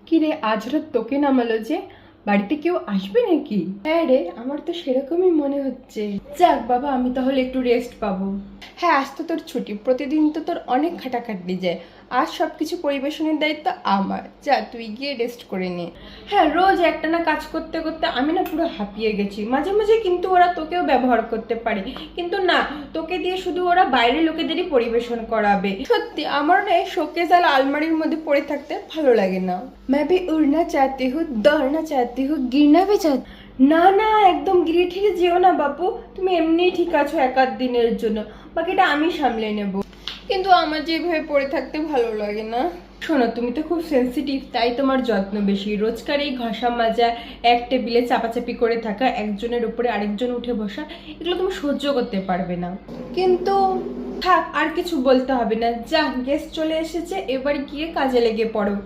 কিরে আজ রাত তোকে নামালো যে, বাড়িতে কেউ আসবে নাকি? হ্যাঁ রে, আমার তো সেরকমই মনে হচ্ছে। যাক বাবা, আমি তাহলে একটু রেস্ট পাবো। হ্যাঁ, আজ তো তোর ছুটি, প্রতিদিন তো তোর অনেক খাটাখাটনি যায়। আজ সবকিছু পরিবেশনের দায়িত্ব আমার। যা তুই গিয়ে রেস্ট করে নে। হ্যাঁ, রোজ একটা না কাজ করতে করতে আমি না পুরো হাঁপিয়ে গেছি। মাঝে মাঝে কিন্তু ওরা তোকেও ব্যবহার করতে পারে, কিন্তু না, তোকে দিয়ে শুধু ওরা বাইরের লোকেদেরই পরিবেশন করাবে। সত্যি আমার না এই শোকেস আর আলমারির মধ্যে পড়ে থাকতে ভালো লাগে না। मैं भी उड़ना चाहती हूँ, दौड़ना चाहती हूँ, गिरना भी चाहती। না না, একদম গিরে ঠিরে যেও না বাপু, তুমি এমনিই ঠিক আছো এক আধ দিনের জন্য, বাকিটা আমি সামলে নেব। কিন্তু আমার যেভাবে পড়ে থাকতে ভালো লাগে না। শোনো, তুমি তো খুব সেনসিটিভ, তাই তোমার যত্ন বেশি। রোজকার এই ঘষা মাজা, এক টেবিলে চাপাচাপি করে থাকা, একজনের উপরে আরেকজন উঠে বসা, এগুলো তুমি সহ্য করতে পারবে না। কিন্তু থাক, আর কিছু বলতে হবে না। যা, গেস্ট চলে এসেছে, এবার গিয়ে কাজে লেগে পড়ো।